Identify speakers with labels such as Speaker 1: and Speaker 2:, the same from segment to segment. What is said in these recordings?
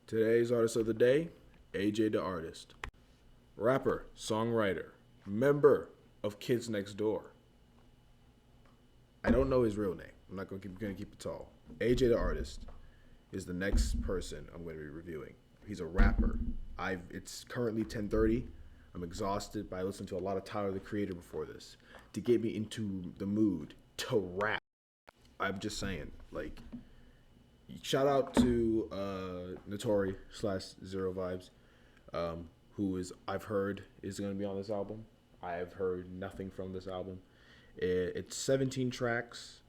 Speaker 1: Today's artist of the day, AJ the Artist. Rapper, songwriter, member of Kids Next Door. I don't know his real name. I'm not gonna keep it tall. AJ the Artist is the next person I'm going to be reviewing. He's a rapper. It's currently 10:30. I'm exhausted, but I listened to a lot of Tyler the Creator before this to get me into the mood to rap. I'm just saying, like, shout out to Notori / Zero Vibes, who I've heard is going to be on this album. I've heard nothing from this album. It's 17 tracks.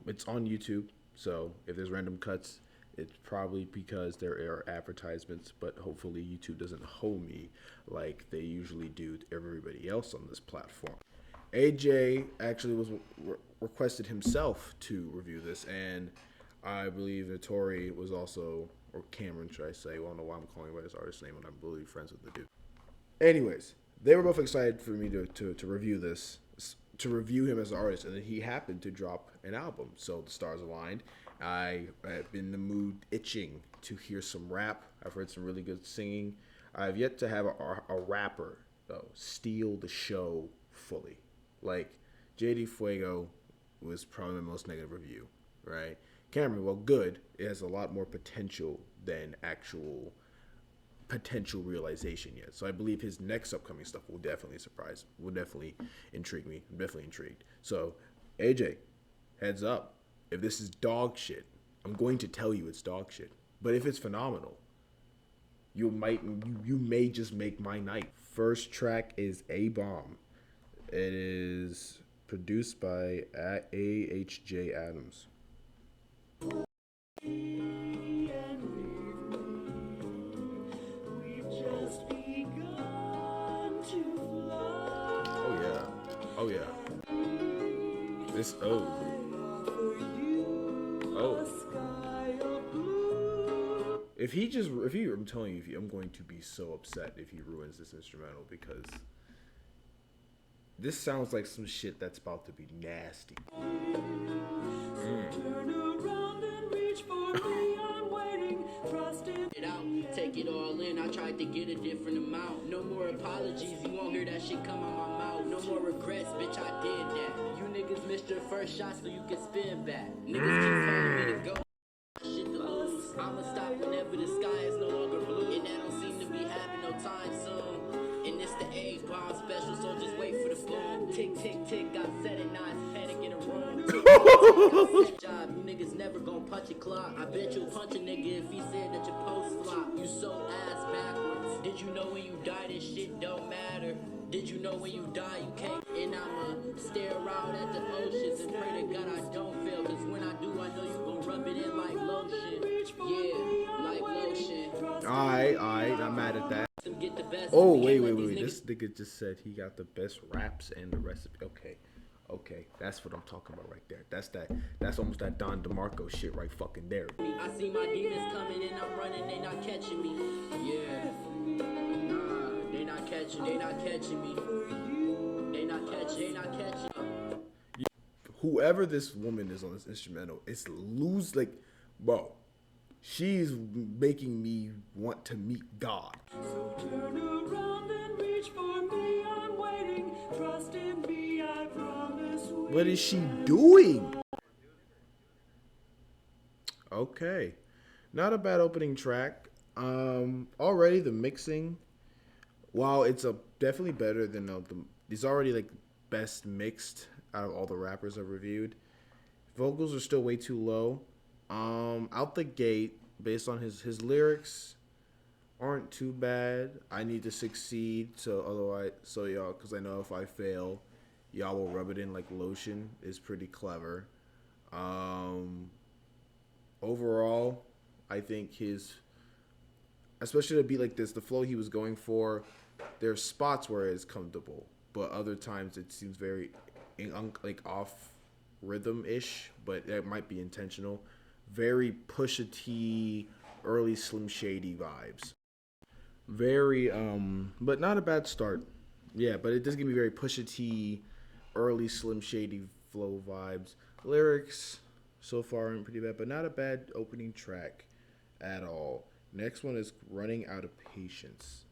Speaker 1: It's on YouTube, so if there's random cuts, it's probably because there are advertisements, but hopefully YouTube doesn't hold me like they usually do to everybody else on this platform. AJ actually was requested himself to review this, and I believe Notori was also, or Cameron, should I say? Well, I don't know why I'm calling him by his artist name, and I'm really friends with the dude. Anyways, they were both excited for me to review this, to review him as an artist, and then he happened to drop an album, so the stars aligned. I have been in the mood itching to hear some rap. I've heard some really good singing. I've yet to have a rapper, though, steal the show fully. Like, JD Fuego was probably the most negative review, right? Cameron, well, good. It has a lot more potential than actual potential realization yet. So I believe his next upcoming stuff will definitely surprise, will definitely intrigue me. I'm definitely intrigued. So, AJ, heads up. If this is dog shit, I'm going to tell you it's dog shit. But if it's phenomenal, you may just make my night. First track is A Bomb. It is produced by AHJ Adams. Oh yeah. This oh. I'm telling you, I'm going to be so upset if he ruins this instrumental, because this sounds like some shit that's about to be nasty.
Speaker 2: Take it all in, I tried to get a different amount. No more apologies, you won't hear that shit come out my mouth. No more regrets, bitch, I did that. You niggas missed your first shot so you can spin back. Niggas keep telling me to go. Shit to lose. I'ma stop whenever the sky is no longer blue. And I don't seem to be having no time soon. And it's the A-bomb special, so just wait for the boom. Tick, tick, tick, got set it, now it's panic in a room. Tick, tick, tick, job, you niggas never gon' punch a clock. I bet you'll punch a nigga if he said that your post flop. You so ass backwards. Did you know when you die this shit don't matter? Did you know when you die you can't? And I'ma stare out at the oceans and pray to God I don't fail. Cause when I do, I know you gon' rub it in like lotion. Yeah, like lotion.
Speaker 1: Alright, I'm mad at that. Oh, wait. This nigga just said he got the best raps and the recipe. Okay, that's what I'm talking about right there. That's almost that Don DeMarco shit right fucking there.
Speaker 2: I see my demons coming and I'm running, they not catching me. Yeah, nah, they not catching me. They not catching.
Speaker 1: Whoever this woman is on this instrumental, it's bro. She's making me want to meet God.
Speaker 3: So turn around and reach for me. I'm waiting. Trust in me. I promise.
Speaker 1: What is she doing? Okay, not a bad opening track. Already the mixing, while it's definitely better than these already like best mixed out of all the rappers I've reviewed. Vocals are still way too low. Out the gate, based on his lyrics, aren't too bad. I need to succeed, so y'all, because I know if I fail, y'all will rub it in like lotion, is pretty clever. Overall, I think especially to be like this, the flow he was going for, there's spots where it's comfortable, but other times it seems very like off rhythm-ish, but that might be intentional. Very Pusha T, early Slim Shady vibes. Very, but not a bad start. Yeah, but it does give me very Pusha T, early Slim Shady flow vibes. Lyrics so far aren't pretty bad, but not a bad opening track. at all. Next one is Running Out of Patience.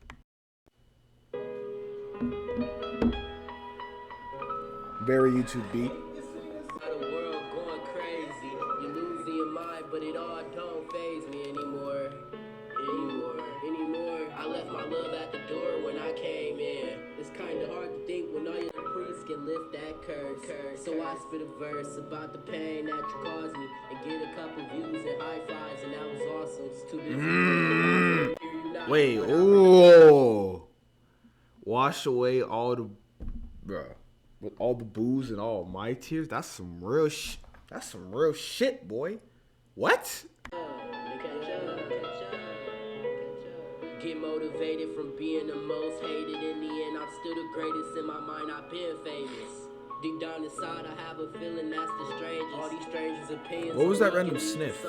Speaker 1: Very YouTube beat.
Speaker 2: The world going crazy. You're losing your mind, but it all don't faze me anymore. I left my love at the door when I came in. It's kinda hard to think when all your priests can lift that curse. So I spit a verse about the pain that you caused me and get a couple views and high fives, and that was awesome. It's too busy.
Speaker 1: Wait, ooh. Wash away all the, bruh, with all the booze and all my tears. That's some real shit, boy. What?
Speaker 2: Get motivated from being the most hated. In the end, I'm still the greatest. In my mind, I've been famous. Deep down inside, I have a feeling that's the strangest. All these strangers' opinions.
Speaker 1: What was that random sniff?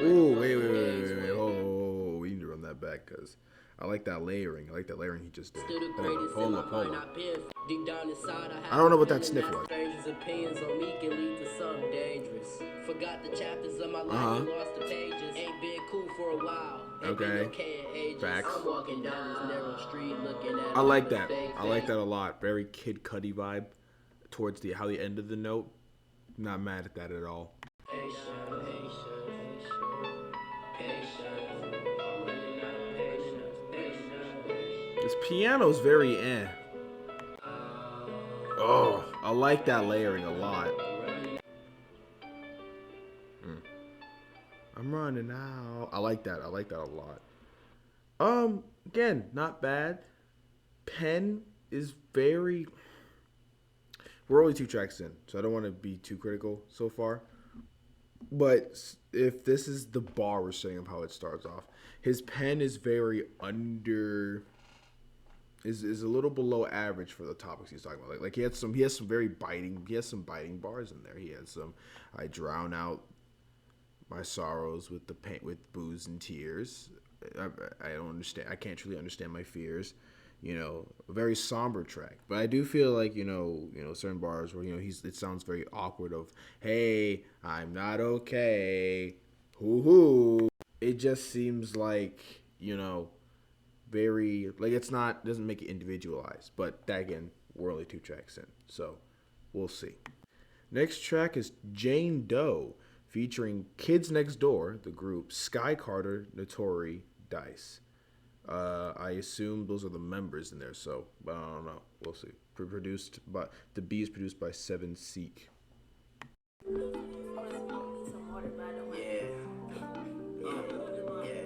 Speaker 1: Ooh, wait. Oh, we need to run that back because I like that layering. I like that layering he just did. Hold up. I don't know what that sniff was.
Speaker 2: Strangers' opinions on me can lead to something dangerous. Forgot the chapters of my life and lost the pages. Ain't been cool for a while.
Speaker 1: Okay. Facts.
Speaker 2: I'm walking down this narrow street looking at
Speaker 1: I like that. I like that a lot. Very Kid Cudi vibe towards the end of the note. Not mad at that at all. This piano's very Oh, I like that layering a lot. I'm running out. I like that a lot. Again, not bad. Pen is very... We're only 2 tracks in, so I don't want to be too critical so far. But if this is the bar we're saying of how it starts off, his pen is very is a little below average for the topics he's talking about. Like he has some biting bars in there. He has some, I drown out my sorrows with the pain, with booze and tears. I don't understand. I can't truly understand my fears. You know, a very somber track. But I do feel like, you know, certain bars where, it sounds very awkward of, hey, I'm not okay. Hoo-hoo. It just seems like, very, like doesn't make it individualized. But that, again, we're only 2 tracks in. So we'll see. Next track is Jane Doe featuring Kids Next Door, the group Sky Carter, Notori, Dice. I assume those are the members in there, so but I don't know. We'll see. The B is produced by Seven Seek.
Speaker 2: Yeah,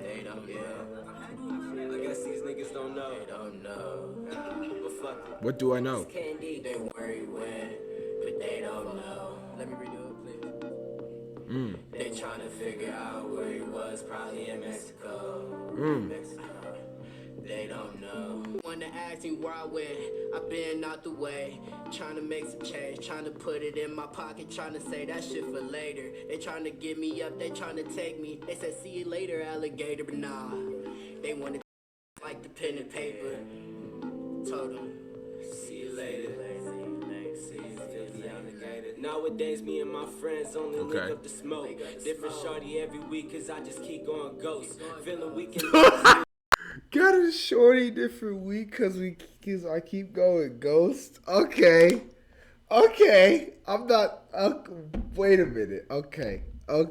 Speaker 2: they don't. Yeah, I guess these niggas don't know. They don't know. But fuck it.
Speaker 1: What do I know?
Speaker 2: Candy, they worry when, but they don't know. Let me redo it, please. They tryna figure out where he was, probably in Mexico. They don't know. Wanna ask me where I went, I've been out the way. Trying to make some change, trying to put it in my pocket, trying to say that shit for later. They trying to get me up, they trying to take me. They said see you later, alligator, but nah. They wanna like the pen and paper. Told them, see you later. Nowadays, me and my friends only link up to smoke. Different shorty every week, cause I just keep going ghost. Feeling weak and
Speaker 1: Got a shorty different week cause I keep going ghost. Okay. I'm not. Wait a minute. Okay. I'm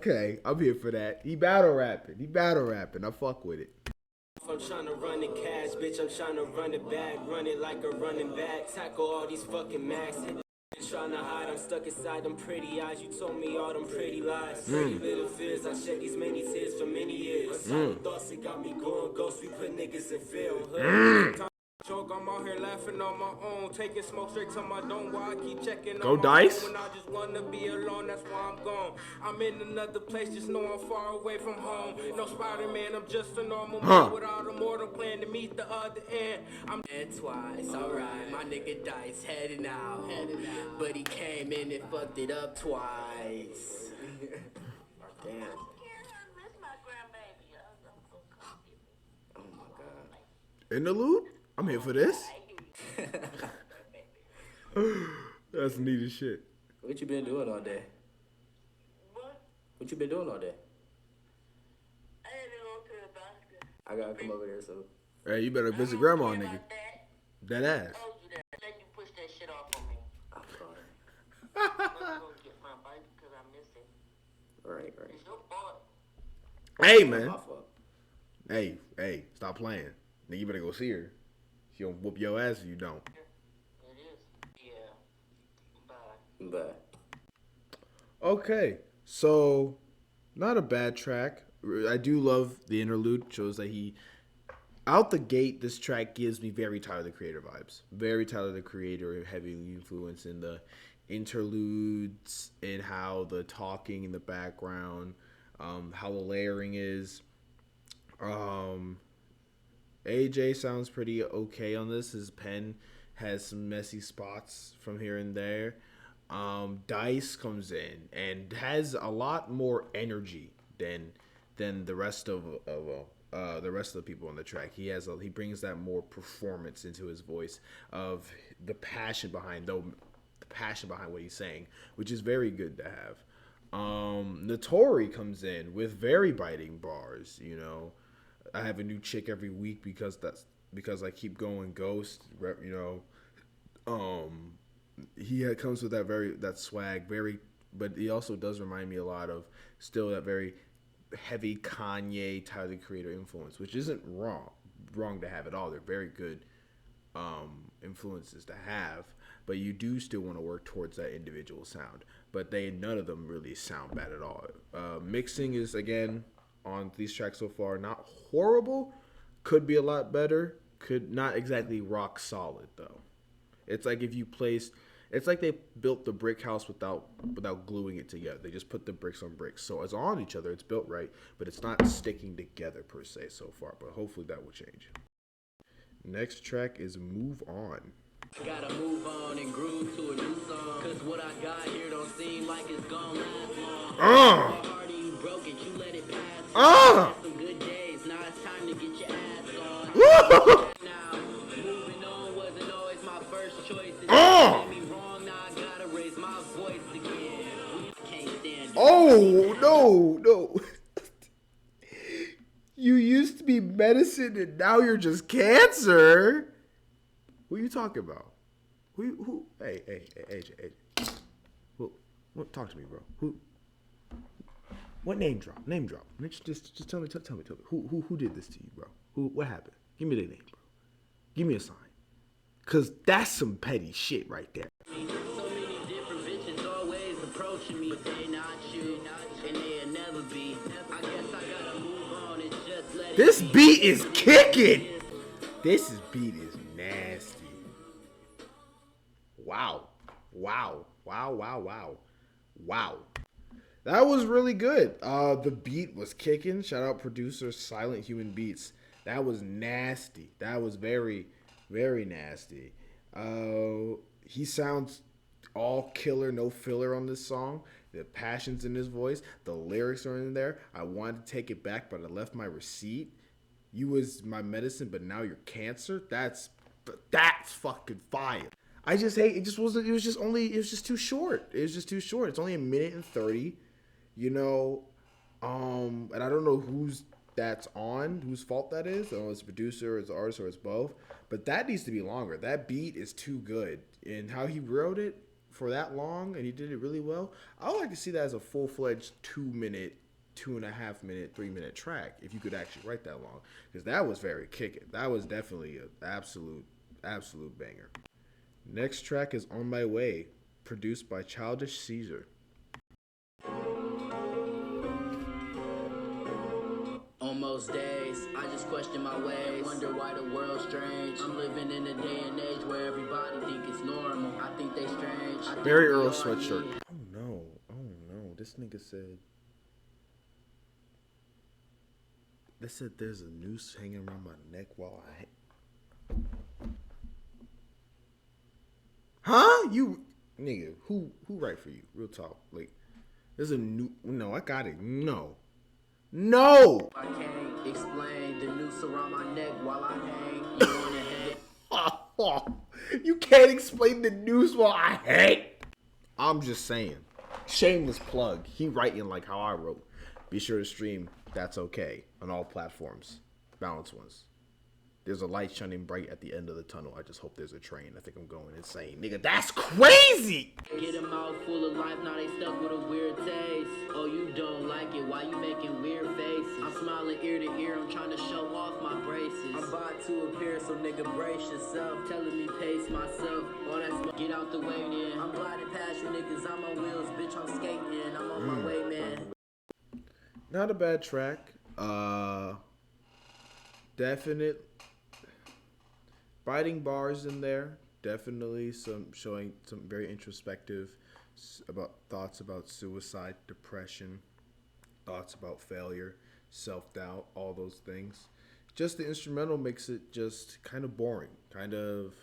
Speaker 1: here for that. He battle rapping. I fuck with it.
Speaker 2: I'm trying to run the cash, bitch. I'm trying to run it back. Run it like a running back. Tackle all these fucking max. Trying to hide, I'm stuck inside them pretty eyes. You told me all them pretty lies. Pretty little fears, I shed these many tears for many years. Thoughts that got me going ghost, we put niggas in field. Joke, I'm out here laughing on my own, taking smoke straight to my dome while I keep checking
Speaker 1: Go
Speaker 2: on my
Speaker 1: Dice.
Speaker 2: phone. When I just wanna be alone, that's why I'm gone. I'm in another place, just know I'm far away from home. No Spider-Man, I'm just a normal man without a mortal plan to meet the other end. I'm dead twice, alright. My nigga Dice heading out, but he came in and fucked it up twice. Damn. Oh my god.
Speaker 1: Interlude? I'm here for this. That's neat as shit.
Speaker 2: What you been doing all day? What What you been doing all day?
Speaker 4: I had to go to the basket.
Speaker 2: I gotta come over there, so.
Speaker 1: Hey, you better visit grandma, nigga. That ass.
Speaker 4: I told you that. Let you push that shit off on me.
Speaker 2: I'm sorry.
Speaker 4: I'm gonna go get my bike because I miss it.
Speaker 2: Right.
Speaker 4: It's your fault.
Speaker 1: Hey, man.
Speaker 2: My fault.
Speaker 1: Hey, stop playing. Nigga, you better go see her. She gonna whoop your ass if you don't.
Speaker 4: It is. Yeah. Bye.
Speaker 2: But
Speaker 1: Okay, so not a bad track. I do love the interlude. Shows that he, out the gate, this track gives me very Tyler the Creator vibes. Very Tyler the Creator, heavily influenced in the interludes and how the talking in the background, how the layering is. AJ sounds pretty okay on this. His pen has some messy spots from here and there. Dice comes in and has a lot more energy than the rest of the people on the track. He brings that more performance into his voice of the passion behind what he's saying, which is very good to have. Notori comes in with very biting bars. You know, I have a new chick every week because I keep going ghost. You know, he comes with that swag, but he also does remind me a lot of still that very heavy Kanye, Tyler the Creator influence, which isn't wrong to have at all. They're very good influences to have, but you do still want to work towards that individual sound. But none of them really sound bad at all. Mixing is, again, on these tracks so far, not horrible. Could be a lot better. Could not exactly rock solid though. It's like it's like they built the brick house without gluing it together. They just put the bricks on bricks. So it's on each other. It's built right, but it's not sticking together per se so far. But hopefully that will change. Next track is Move On.
Speaker 2: gotta move on and groove to a new song. Cause what I got here don't seem like it's gonna last long. Harder you broke it, you let it pass. Had some good days, now it's time to get your ass on. Now, moving on wasn't always my first choice. It made me wrong, now I gotta raise my voice again. Can't stand it.
Speaker 1: Oh, no. You used to be medicine and now you're just cancer. Who are you talking about? Who? Hey, AJ. Who? Talk to me, bro. Who? What name drop? Name drop. Just tell me. Who did this to you, bro? What happened? Give me the name, bro. Give me a sign. Cause that's some petty shit right there.
Speaker 2: So many different bitches always approaching me, but they not you, and they'll never be. I guess I gotta move on and just let
Speaker 1: This
Speaker 2: it be.
Speaker 1: beat is kicking. This beat is nasty. Wow. That was really good. The beat was kicking. Shout out producer Silent Human Beats. That was nasty. That was very, very nasty. He sounds all killer, no filler on this song. The passion's in his voice. The lyrics are in there. I wanted to take it back, but I left my receipt. You was my medicine, but now you're cancer. That's fucking fire. I just hate it. It was just too short. It's only 1:30. You know, and I don't know whose fault that is. I don't know if it's the producer, or it's the artist, or it's both. But that needs to be longer. That beat is too good. And how he wrote it for that long, and he did it really well. I would like to see that as a full-fledged 2-minute, 2.5-minute, 3-minute track, if you could actually write that long. Because that was very kicking. That was definitely an absolute banger. Next track is On My Way, produced by Childish Caesar.
Speaker 2: On most days, I just question my ways. Wonder why the world's strange. I'm living in a day and age where everybody think it's normal. I think they strange. I think
Speaker 1: Barry
Speaker 2: we
Speaker 1: Earl
Speaker 2: all
Speaker 1: sweatshirt.
Speaker 2: need-
Speaker 1: Oh no. This nigga said. They said there's a noose hanging around my neck while I. Huh? You nigga, who write for you? Real talk. Like, there's a new. No, I got it. No.
Speaker 2: I can't explain the noose around my neck while I hang. You wanna hang?
Speaker 1: You can't explain the news while I hate. I'm just saying. Shameless plug. He writing like how I wrote. Be sure to stream That's Okay on all platforms. Balanced ones. There's a light shining bright at the end of the tunnel. I just hope there's a train. I think I'm going insane. Nigga, that's crazy!
Speaker 2: Get a mouth full of life, now they stuck with a weird taste. Oh, you don't like it, why you making weird faces? I'm smiling ear to ear, I'm trying to show off my braces. I'm about to appear, so nigga brace yourself. Telling me pace myself, all that smoke, get out the way then. I'm gliding past you niggas, I'm on wheels, bitch, I'm skating. I'm on my way, man.
Speaker 1: Not a bad track. Definite biting bars in there. Definitely some showing some very introspective about thoughts about suicide, depression, thoughts about failure, self-doubt, all those things. Just the instrumental makes it just kind of boring. Kind of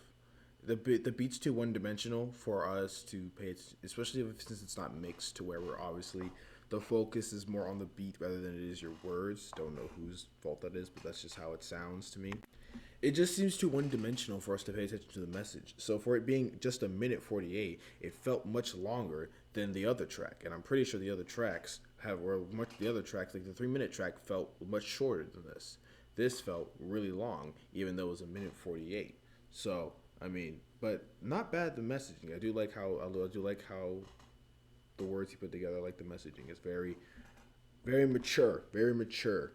Speaker 1: the beat's too one-dimensional for us to pay attention, especially since it's not mixed to where we're obviously the focus is more on the beat rather than it is your words. Don't know whose fault that is, but that's just how it sounds to me. It just seems too one-dimensional for us to pay attention to the message. So for it being just a minute 48, it felt much longer than the other track. And I'm pretty sure the other tracks like the 3-minute track felt much shorter than this. This felt really long, even though it was a minute 48. So, I mean, but not bad the messaging. I do like how the words he put together. I like the messaging. It's very, very mature, very mature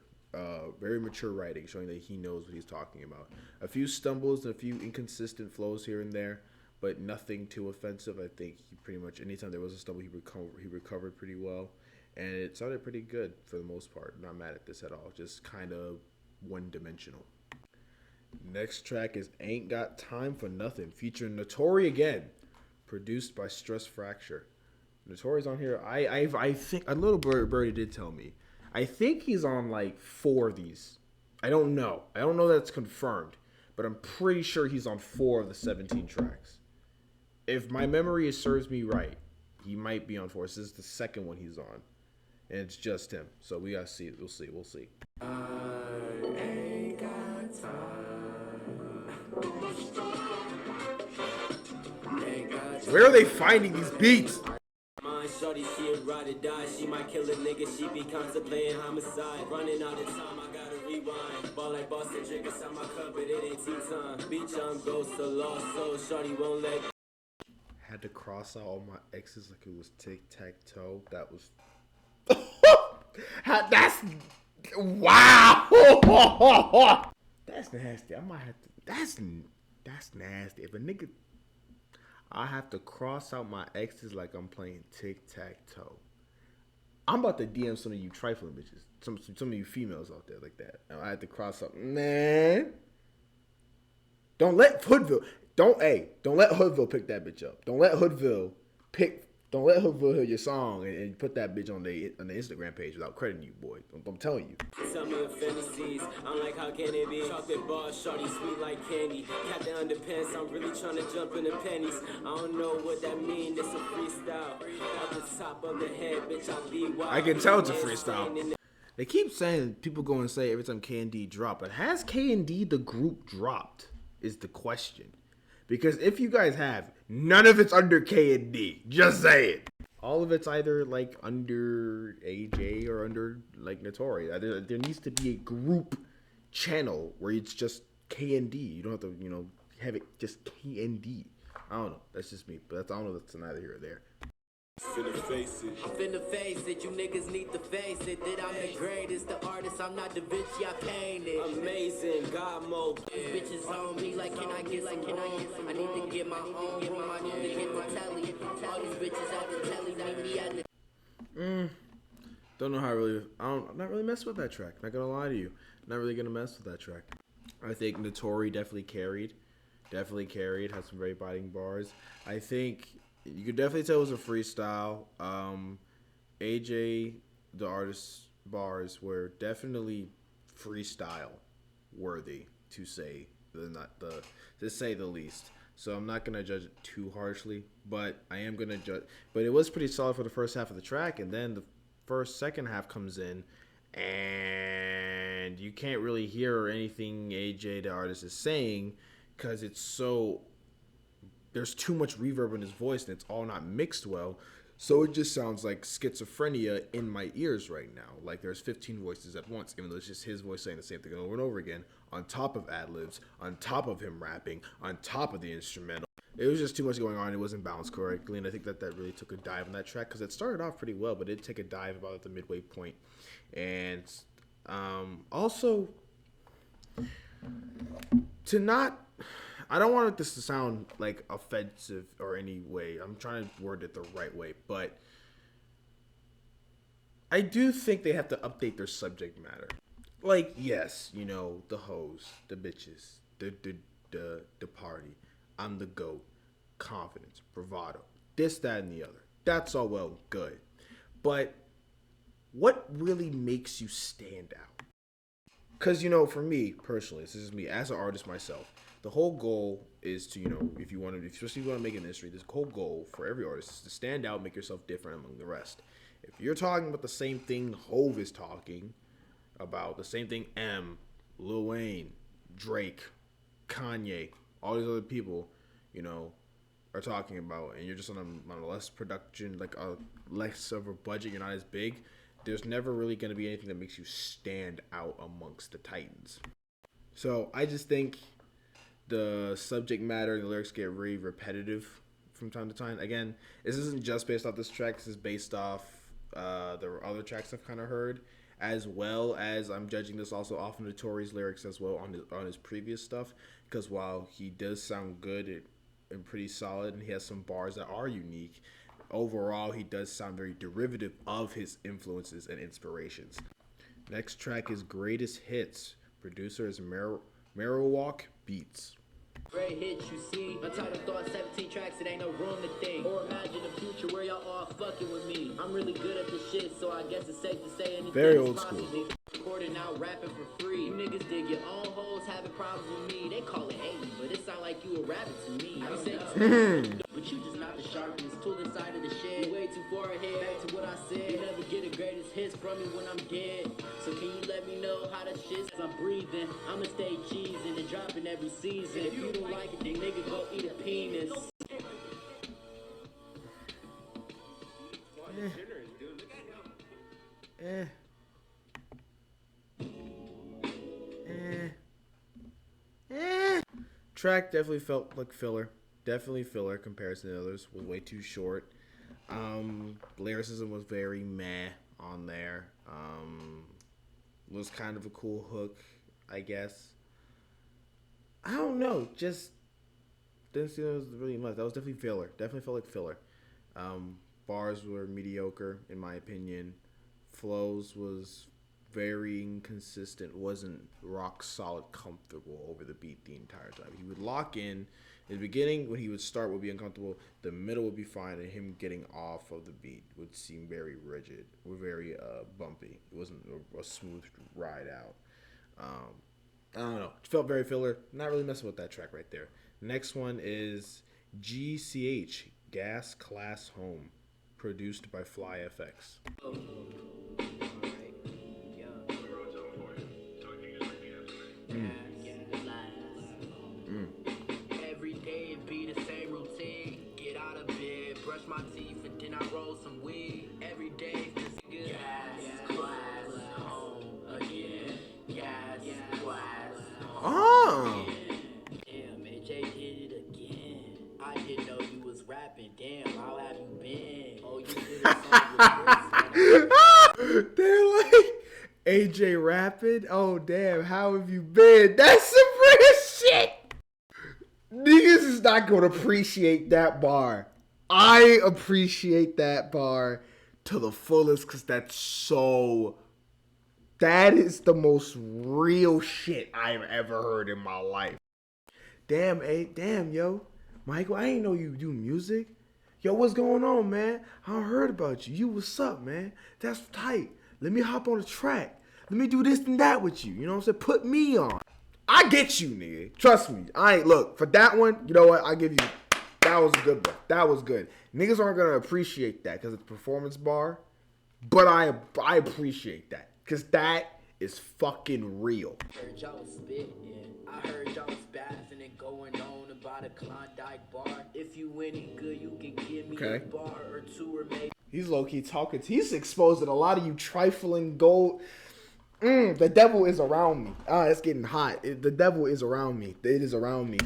Speaker 1: writing, showing that he knows what he's talking about. A few stumbles and a few inconsistent flows here and there, but nothing too offensive. I think he pretty much, anytime there was a stumble, he recovered pretty well, and it sounded pretty good for the most part. Not mad at this at all. Just kind of one-dimensional. Next track is Ain't Got Time for Nothing, featuring Notori again, produced by Stress Fracture. Notori's on here. I think a little birdie did tell me. I think he's on like 4 of these. I don't know. That's confirmed, but I'm pretty sure he's on 4 of the 17 tracks. If my memory serves me right, he might be on 4. This is the second one he's on, and it's just him. So we gotta see. We'll see. I ain't got time. Where are they finding these beats?
Speaker 5: Shorty, she a ride or die. She might kill a nigga. She be contemplating homicide. Running out of time, I gotta rewind. Ball like Boston, drink inside my cup, but it ain't tea time. Beach on ghost, a lost soul. Shorty won't let.
Speaker 1: Had to cross out all my exes like it was tic-tac-toe. That was. That's. Wow! That's nasty. I might have to. That's nasty. If a nigga. I have to cross out my exes like I'm playing tic-tac-toe. I'm about to DM some of you trifling bitches. Some of you females out there like that. And I had to cross out. Man. Don't let Hoodville pick that bitch up. Don't let Hoodville hear your song and put that bitch on the Instagram page without crediting you, boy. I'm telling you.
Speaker 5: Tell me of fantasies. I'm like, how can it be? Chocolate bar, shorty, sweet like candy. Captain Underpants, I'm really trying to jump in the pennies. I don't know what that means. It's a freestyle. At the top of the head, bitch, I be wild.
Speaker 1: I can tell it's a freestyle. They keep saying, people go and say every time K&D drop, but has K&D the group dropped is the question. Because if you guys have, none of it's under K&D. Just say it. All of it's either like under AJ or under like Notori. There needs to be a group channel where it's just K&D. You don't have to, have it just K&D. I don't know. That's just me. But I don't know. That's neither here or there.
Speaker 5: Finna face it.
Speaker 2: I'm finna face it, you niggas need to face it. That I'm the greatest, the artist, I'm not Da Vinci, I painted.
Speaker 5: Amazing, God mode.
Speaker 2: Bitches on me like, can I get some I need to get my own room, I need to get my telly. All these bitches at the telly, meet me at the...
Speaker 1: Don't know how I'm not really messing with that track. Not gonna lie to you. Not really gonna mess with that track. I think Notori definitely carried. Had some very biting bars. I think you could definitely tell it was a freestyle. AJ, the artist's bars were definitely freestyle worthy to say the least. So I'm not gonna judge it too harshly, but I am gonna judge. But it was pretty solid for the first half of the track, and then the second half comes in, and you can't really hear anything AJ, the artist, is saying because there's too much reverb in his voice and it's all not mixed well. So it just sounds like schizophrenia in my ears right now. Like there's 15 voices at once, even though it's just his voice saying the same thing over and over again, on top of ad-libs, on top of him rapping, on top of the instrumental. It was just too much going on. It wasn't balanced correctly, and I think that really took a dive on that track because it started off pretty well, but it did take a dive about at the midway point. And also, I don't want this to sound like offensive or any way. I'm trying to word it the right way, but I do think they have to update their subject matter. Like, yes, you know, the hoes, the bitches, the party, I'm the GOAT, confidence, bravado, this, that, and the other. That's all well and good. But what really makes you stand out? Because, you know, for me personally, this is me as an artist myself, the whole goal is to, you know, if you want to, especially if you want to make an industry, this whole goal for every artist is to stand out, make yourself different among the rest. If you're talking about the same thing Hove is talking about, the same thing Lil Wayne, Drake, Kanye, all these other people, you know, are talking about, and you're just on a less production, like a less of a budget, you're not as big, there's never really going to be anything that makes you stand out amongst the titans. So I just think the subject matter and the lyrics get really repetitive from time to time. Again, this isn't just based off this track. This is based off the other tracks I've kind of heard, as well as I'm judging this also off of Notori's lyrics as well on his previous stuff. Because while he does sound good and pretty solid, and he has some bars that are unique, overall he does sound very derivative of his influences and inspirations. Next track is Greatest Hits. Producer is Marowak Beats.
Speaker 2: Great hits, you see. Untitled thought, 17 tracks, it ain't no room to think. Or imagine a future where y'all all fucking with me. I'm really good at this shit, so I guess it's safe to say anything.
Speaker 1: Very old school.
Speaker 2: Recording out, rapping for free. You niggas dig your own hoes, having problems with me. They call it hating, but it sound like you a rabbit to me. You say but you just not the sharpest tool inside of the shed. You way too far ahead. Back to what I said. You never get a greatest hits from me when I'm dead. So can you let me know how the shit's as I'm breathing? I'ma stay cheesing and dropping every season. If you don't like it, then nigga go eat a penis.
Speaker 1: Track definitely felt like filler. Definitely filler compared to the others. Was way too short. Lyricism was very meh on there. Was kind of a cool hook, I guess. I don't know. Just didn't see that was really much. That was definitely filler. Definitely felt like filler. Bars were mediocre in my opinion. Flows was very inconsistent. Wasn't rock solid comfortable over the beat the entire time. He would lock in the beginning. When he would start would be uncomfortable. The middle would be fine, and him getting off of the beat would seem very rigid or very bumpy. It wasn't a smooth ride out. I don't know. It felt very filler. Not really messing with that track right there. Next one is GCH, Gas Class Home, produced by FlyFX.
Speaker 2: Every day it be the same routine. Get out of bed, brush my teeth, and then I roll some weed. Every day just good. Gas, class, home again. Gas, class, home again. Damn, AJ did it again. I didn't know you was rapping. Damn, how have you been? Oh, you did a song with
Speaker 1: They're like, AJ rapping? Oh, damn, how have you been? That's some real shit. Niggas is not going to appreciate that bar. I appreciate that bar to the fullest because that is the most real shit I've ever heard in my life. Damn, yo. Michael, I ain't know you do music. Yo, what's going on, man? I heard about you. What's up, man? That's tight. Let me hop on the track. Let me do this and that with you. You know what I'm saying? Put me on. I get you, nigga. Trust me. Look, for that one, you know what? I give you, that was a good one. That was good. Niggas aren't going to appreciate that because it's a performance bar. But I appreciate that because that is fucking real.
Speaker 2: I heard y'all was spitting. I heard y'all was bathing and going on about by the Klondike bar. If you any good, you can give me
Speaker 1: Okay.
Speaker 2: a bar or two, or maybe.
Speaker 1: He's low-key talking. He's exposing a lot of you trifling gold. The devil is around me. It's getting hot. The devil is around me. It is around me.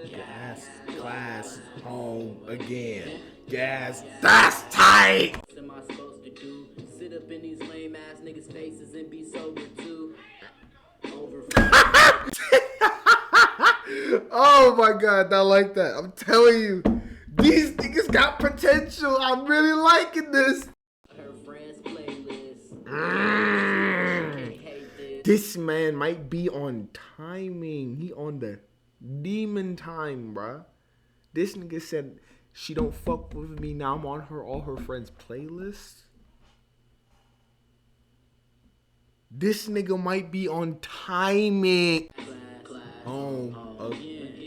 Speaker 1: Gas, class, home again. Gas, that's tight.
Speaker 2: What am I supposed to do? Sit up in these lame ass niggas' faces and be sober too? Over.
Speaker 1: Oh my god, I like that. I'm telling you, these niggas got potential. I'm really liking this.
Speaker 2: Her friends' playlist.
Speaker 1: This man might be on timing. He on the demon time, bruh. This nigga said she don't fuck with me. Now I'm on all her friends' playlists. This nigga might be on timing.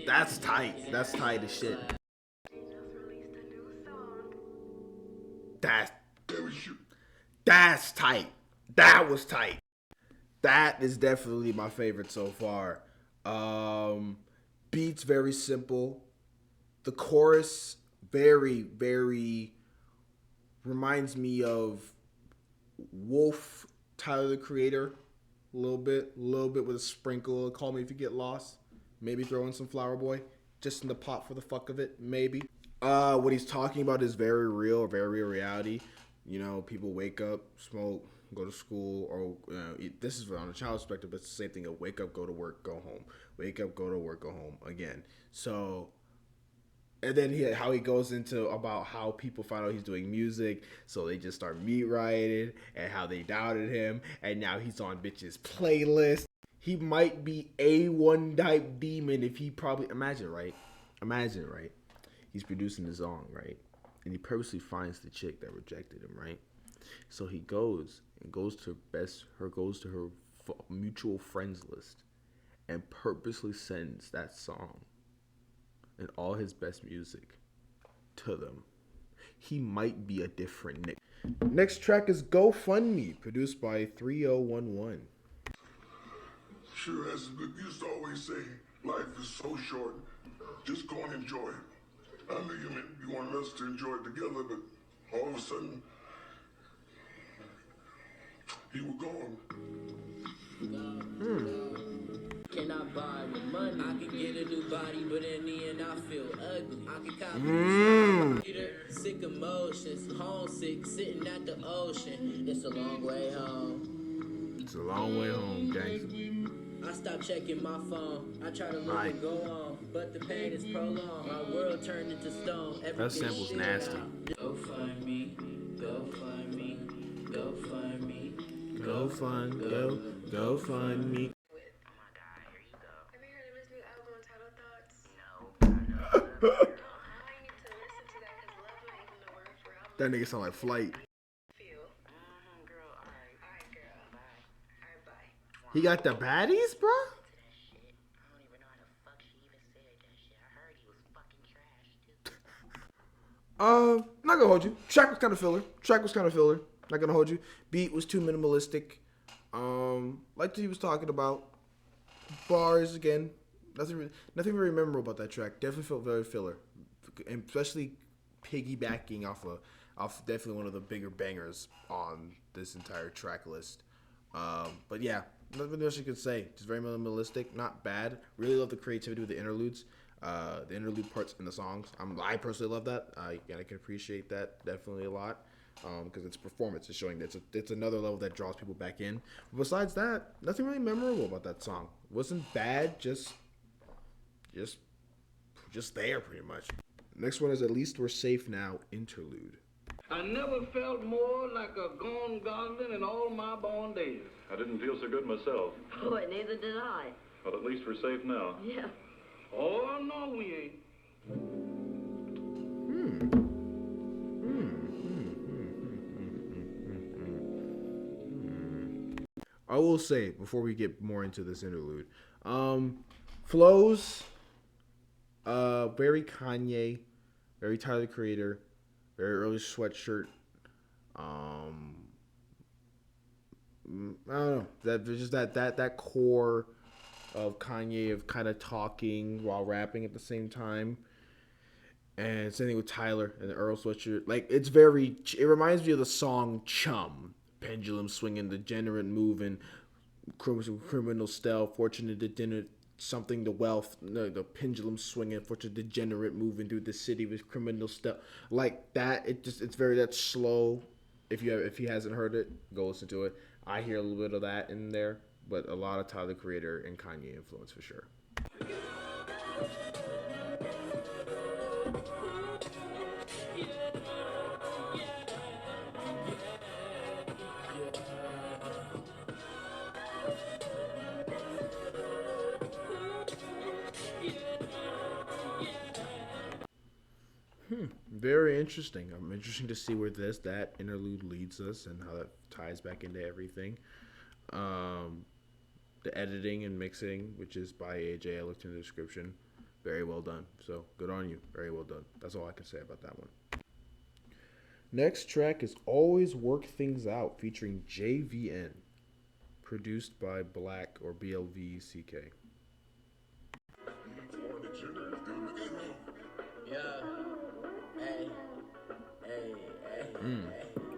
Speaker 1: That's tight. That's tight as shit. That's tight. That was tight. That is definitely my favorite so far. Beats very simple. The chorus very, very reminds me of Wolf, Tyler the Creator. A little bit with a sprinkle. Call Me If You Get Lost. Maybe throw in some Flower Boy. Just in the pot for the fuck of it. Maybe. What he's talking about is very real, very real reality. You know, people wake up, smoke, go to school, or this is on a child's perspective, but it's the same thing. Wake up, go to work, go home. Wake up, go to work, go home again. So, and then how he goes into about how people find out he's doing music, so they just start meat rioting, and how they doubted him, and now he's on bitches' playlist. He might be A1 type demon if he probably imagine, right? He's producing the song, right? And he purposely finds the chick that rejected him, right? So he goes to her mutual friends list and purposely sends that song and all his best music to them. He might be a different Nick. Next track is Gofundme, produced by 3011.
Speaker 6: Sure, as we used to always say, life is so short. Just go and enjoy it. I knew you wanted us to enjoy it together, but all of a sudden, you were gone.
Speaker 2: Cannot buy with money. I can get a new body, but in the end I feel ugly. I can copy sick emotions, homesick, sitting at the ocean. It's a long way home.
Speaker 1: It's a long way home, gang.
Speaker 2: I stopped checking my phone. I try to live and go on, but the pain is prolonged. My world turned into stone.
Speaker 1: That sample's nasty.
Speaker 2: Go find me, go find me, go find me.
Speaker 1: Go find me.
Speaker 7: Oh my god, here you go.
Speaker 8: Have you heard of his new album, Untitled Thoughts?
Speaker 7: No, I know.
Speaker 8: I need to listen to that because love not even the word for album.
Speaker 1: That nigga sound like Flight.
Speaker 8: Feel.
Speaker 7: Girl, alright.
Speaker 8: Alright, girl.
Speaker 7: Bye.
Speaker 8: Alright, bye.
Speaker 1: He got the baddies, bro?
Speaker 7: To that shit. I don't even know how the fuck she even said that shit. I heard he was fucking trash, too.
Speaker 1: Not gonna hold you. Track was kind of filler. Not gonna hold you. Beat was too minimalistic. Like he was talking about. Bars again. Nothing very memorable about that track. Definitely felt very filler, and especially piggybacking off definitely one of the bigger bangers on this entire track list. But yeah, nothing else you could say. Just very minimalistic, not bad. Really love the creativity with the interludes. The interlude parts in the songs. I personally love that. I can appreciate that definitely a lot. Because it's performance. It's showing that it's another level that draws people back in. But besides that, nothing really memorable about that song. Wasn't bad, just there pretty much. Next one is At Least We're Safe Now interlude.
Speaker 9: I never felt more like a gone goblin in all my born days.
Speaker 10: I didn't feel so good myself.
Speaker 4: Boy, neither did I.
Speaker 10: But at least we're safe now.
Speaker 4: Yeah.
Speaker 9: Oh, no, we ain't.
Speaker 1: I will say before we get more into this interlude, flows, very Kanye, very Tyler the Creator, very early Sweatshirt. I don't know, that just that core of Kanye of kind of talking while rapping at the same time. And same thing with Tyler and the Earl Sweatshirt. Like, it reminds me of the song Chum. Pendulum swinging, degenerate moving, criminal stealth, fortunate degenerate, something the wealth, no, the pendulum swinging, fortunate degenerate moving through the city with criminal stealth. Like that, it's very that slow. If he hasn't heard it, go listen to it. I hear a little bit of that in there, but a lot of Tyler the Creator and Kanye influence for sure. Very interesting. I'm interested to see where that interlude leads us and how that ties back into everything. The editing and mixing, which is by AJ, I looked in the description. Very well done. So good on you. Very well done. That's all I can say about that one. Next track is Always Work Things Out featuring JVN. Produced by Black or BLVCK.
Speaker 5: Yeah. Hey.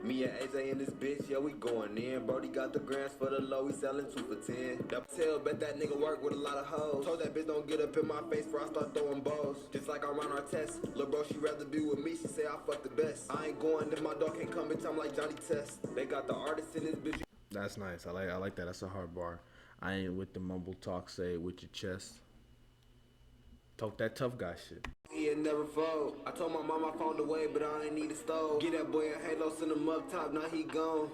Speaker 5: Me and AJ and this bitch, yeah, we going in. Brody got the grants for the low, we selling 2 for 10. Tell, bet that nigga work with a lot of hoes. Told that bitch don't get up in my face before I start throwing balls. Just like I run our test. Lil' bro, she rather be with me, she say I fuck the best. I ain't going if my dog can't come, bitch, I'm like Johnny Test. They got the artist in this bitch.
Speaker 1: That's nice. I like that. That's a hard bar. I ain't with the mumble talk, say it with your chest. Talk that tough guy shit.
Speaker 5: He had never fold. I told my mom I found a way, but I ain't need a stove. Get that boy a halo, send him up top, now he gone.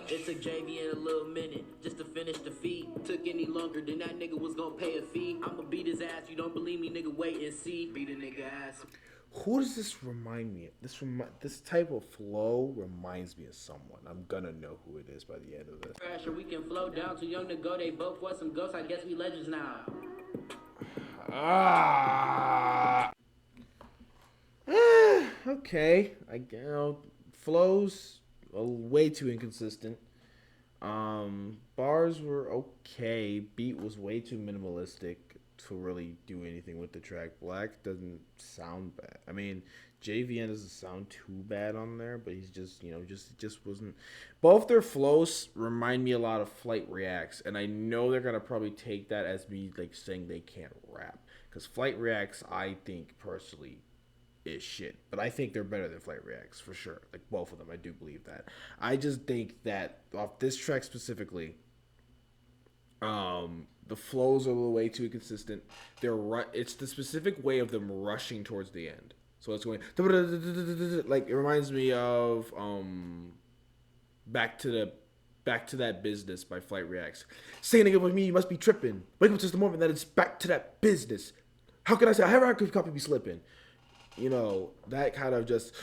Speaker 2: It took JV in a little minute just to finish the feat. Took any longer, then that nigga was gonna pay a fee. I'ma beat his ass, you don't believe me, nigga, wait and see. Beat a nigga ass.
Speaker 1: Who does this remind me of? This type of flow reminds me of someone. I'm gonna know who it is by the end of this.
Speaker 2: Pressure, we can flow down, too young to go, they both was some ghosts, I guess we legends now.
Speaker 1: Okay. Flows way too inconsistent. Bars were okay. Beat was way too minimalistic to really do anything with the track. Black doesn't sound bad. I mean, JVN doesn't sound too bad on there, but he's just, just wasn't. Both their flows remind me a lot of Flight Reacts, and I know they're gonna probably take that as me like saying they can't rap, because Flight Reacts, I think personally, is shit. But I think they're better than Flight Reacts for sure. Like both of them, I do believe that. I just think that off this track specifically, the flows are a little way too inconsistent. It's the specific way of them rushing towards the end. So it's going like it reminds me of Back to That Business by Flight Reacts. Saying it with me, you must be tripping. Wake up just the moment that it's back to that business. How can I say? How could copy be slipping? That kind of just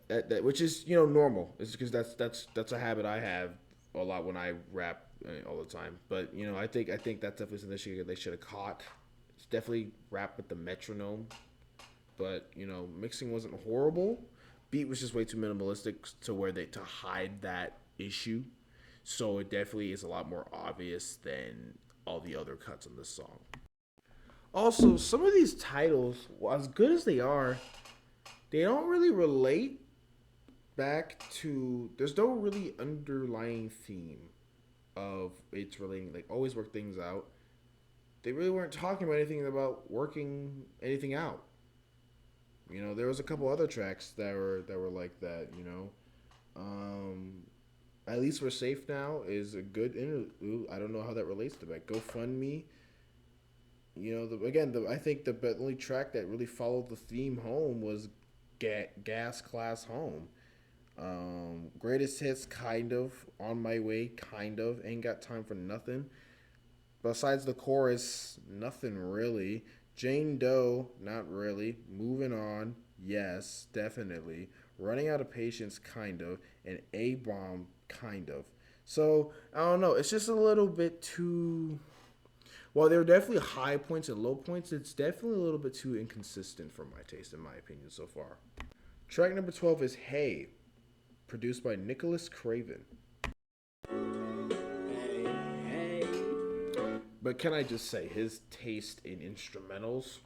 Speaker 1: that which is normal. It's because that's a habit I have a lot when I rap all the time. But I think that's definitely something they should have caught. It's definitely rap with the metronome. But mixing wasn't horrible. Beat was just way too minimalistic to hide that issue. So it definitely is a lot more obvious than all the other cuts on this song. Also, some of these titles, as good as they are, they don't really relate back to. There's no really underlying theme of it's relating. Like Always Work Things Out. They really weren't talking about anything about working anything out. There was a couple other tracks that were like that. At Least We're Safe Now is a good interlude. I don't know how that relates to that. Gofundme. I think the only track that really followed the theme home was Gas Class Home. Greatest Hits, kind of. On My Way, kind of. Ain't Got Time for Nothing. Besides the chorus, nothing really. Jane Doe, not really. Moving On, yes, definitely. Running Out of Patience, kind of. And A-Bomb, kind of. So, I don't know. It's just a little bit too... While there are definitely high points and low points, it's definitely a little bit too inconsistent for my taste, in my opinion, so far. Track number 12 is Hey, produced by Nicholas Craven. But can I just say, his taste in instrumentals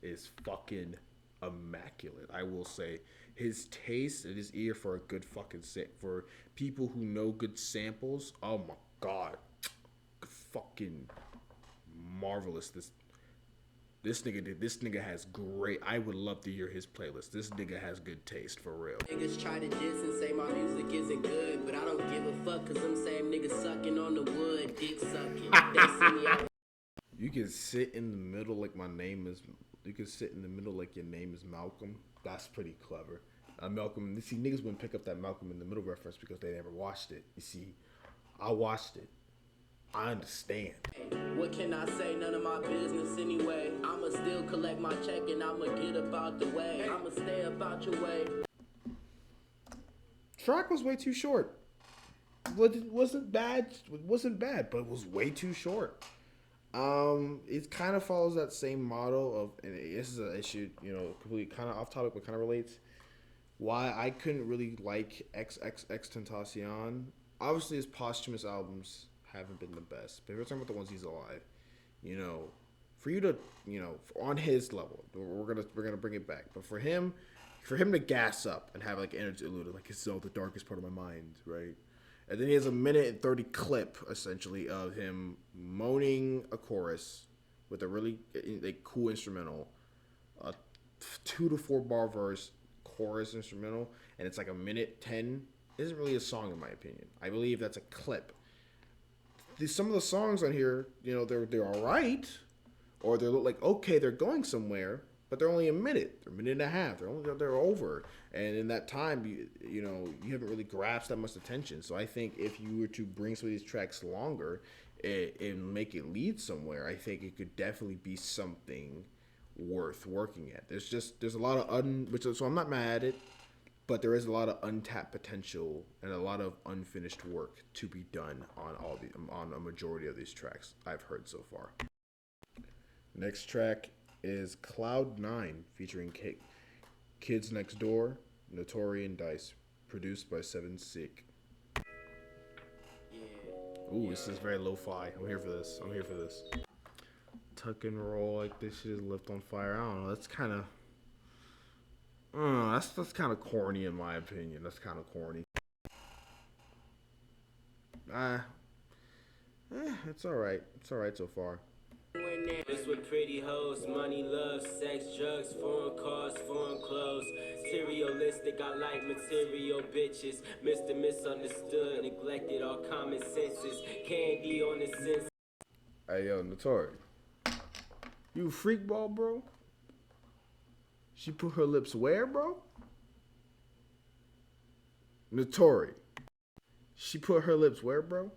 Speaker 1: is fucking immaculate. I will say, his taste and his ear for a good fucking for people who know good samples. Oh my god, fucking marvelous. This nigga has great. I would love to hear his playlist. This nigga has good taste for real.
Speaker 2: Niggas try to diss and say my music isn't good, but I don't give a fuck, cause them same niggas sucking on the wood, dick sucking. They see me out.
Speaker 1: You can sit in the middle like my name is. You can sit in the middle like your name is Malcolm. That's pretty clever. Malcolm. You see, niggas wouldn't pick up that Malcolm in the Middle reference because they never watched it. You see, I watched it. I understand.
Speaker 2: What can I say? None of my business anyway. I'ma still collect my check and I'ma get about the way. I'ma stay about your way.
Speaker 1: Track was way too short. It wasn't bad. It wasn't bad, but it was way too short. It kind of follows that same model of, and this is an issue, you know, completely kind of off topic, but kind of relates. Why I couldn't really like XXXTentacion. Obviously, his posthumous albums haven't been the best, but if we're talking about the ones he's alive, you know, for you to, you know, on his level, we're gonna bring it back. But for him to gas up and have like interlude, like it's all the darkest part of my mind, right? And then he has a 1:30 clip essentially of him moaning a chorus with a really like cool instrumental, a 2 to 4 bar verse chorus instrumental, and it's like 1:10. It isn't really a song in my opinion. I believe that's a clip. Some of the songs on here, you know, they're all right, or they look like okay, they're going somewhere, but they're only a minute, they're a minute and a half, they're over, and in that time, you know, you haven't really grasped that much attention. So I think if you were to bring some of these tracks longer and make it lead somewhere, I think it could definitely be something worth working at. There's a lot of so I'm not mad at it. But there is a lot of untapped potential and a lot of unfinished work to be done on a majority of these tracks I've heard so far. Next track is Cloud 9 featuring Kids Next Door, Notori and Dice, produced by 7 Sick. Ooh, this is very lo-fi. I'm here for this. Tuck and roll like this shit is lit on fire. I don't know. That's kind of. That's kind of corny in my opinion. That's kind of corny. It's alright. It's alright so far.
Speaker 5: This with pretty hoes, money, love, sex, drugs, foreign cars, foreign clothes. Materialistic, I like material bitches. Mr. Misunderstood, neglected all common senses. Candy on the sense.
Speaker 1: Hey yo, Notori. You freak ball, bro? She put her lips where, bro? Notori. She put her lips where, bro?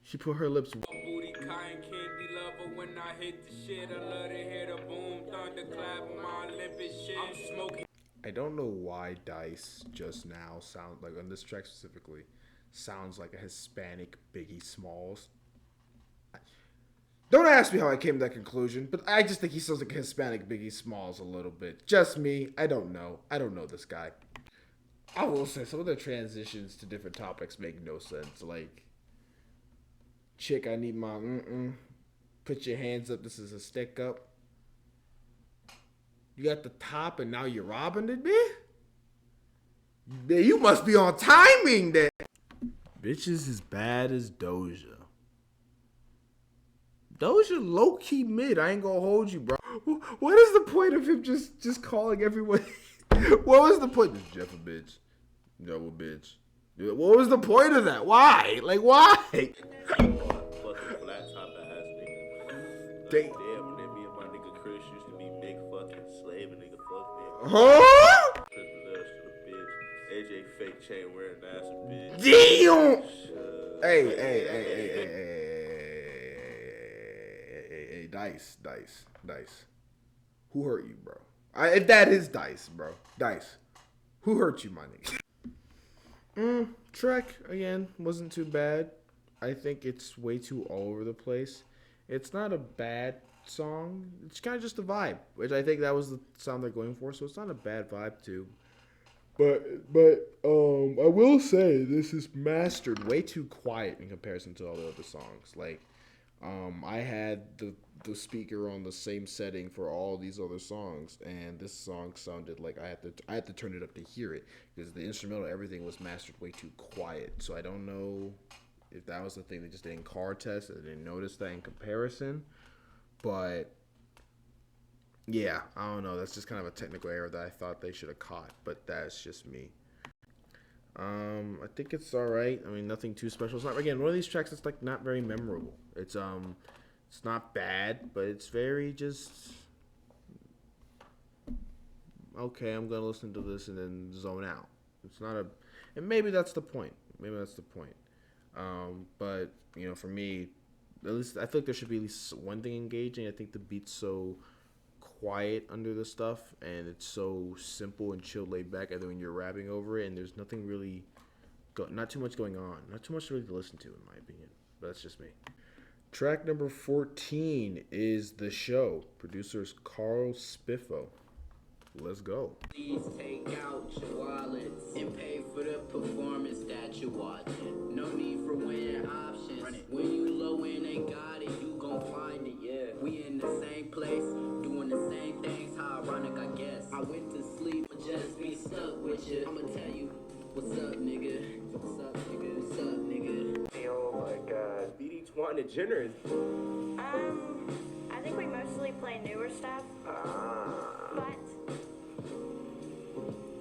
Speaker 1: She put her lips.
Speaker 11: Booty cotton candy lover when I hit the shit. I love to hear the boom thunder clap my Olympic shit. I'm smoking.
Speaker 1: I don't know why Dice just now sound like on this track specifically sounds like a Hispanic Biggie Smalls. Don't ask me how I came to that conclusion, but I just think he sounds like a Hispanic Biggie Smalls a little bit. Just me. I don't know. I don't know this guy. I will say some of the transitions to different topics make no sense. Like, chick, I need my put your hands up. This is a stick up. You got the top and now you're robbing it, man? You must be on timing then. Bitches as bad as Doja. Doja low-key mid. I ain't gonna hold you, bro. What is the point of him just calling everyone? What was the point? Is Jeff a bitch? Double bitch. What was the point of that? Why? Like, why?
Speaker 12: Fucking flat top ass nigga.
Speaker 1: Damn,
Speaker 12: when they be in my nigga Chris used to be big fucking slave and nigga fuck me.
Speaker 1: Huh?
Speaker 12: Chris was to the bitch. AJ fake chain wearing ass a bitch.
Speaker 1: Damn! Hey, Dice. Who hurt you, bro? If that is Dice, bro. Dice. Who hurt you, my nigga? Track, again, wasn't too bad. I think it's way too all over the place. It's not a bad song. It's kind of just a vibe, which I think that was the sound they're going for, so it's not a bad vibe, too. I will say this is mastered way too quiet in comparison to all the other songs. Like, I had the speaker on the same setting for all these other songs, and this song sounded like I had to turn it up to hear it because the instrumental, everything was mastered way too quiet. So I don't know if that was the thing. They just didn't car test. I didn't notice that in comparison, but yeah, I don't know. That's just kind of a technical error that I thought they should have caught, but that's just me. I think it's all right. I mean, nothing too special. It's not, again, one of these tracks that's like not very memorable. It's not bad, but it's very just okay. I'm gonna listen to this and then zone out. It's not and maybe that's the point. But you know, for me, at least I feel like there should be at least one thing engaging. I think the beat's so quiet under the stuff, and it's so simple and chill, laid back. And then when you're rapping over it, and there's nothing really, not too much going on, not too much really to listen to, in my opinion. But that's just me. Track number 14 is The Show. Producers Carl Spiffo. Let's go.
Speaker 2: Please take out your wallets and pay for the performance that you're watching. No need for winning options. When you low and ain't got it, you gon' find it. Yeah, we in the same place, doing the same things. How ironic, I guess. I went to sleep, but just be stuck with you. I'ma tell you, what's up, nigga? What's up, nigga? What's up, nigga?
Speaker 5: Oh my God, BD Twan DeGeneres.
Speaker 8: I think we mostly play newer stuff, but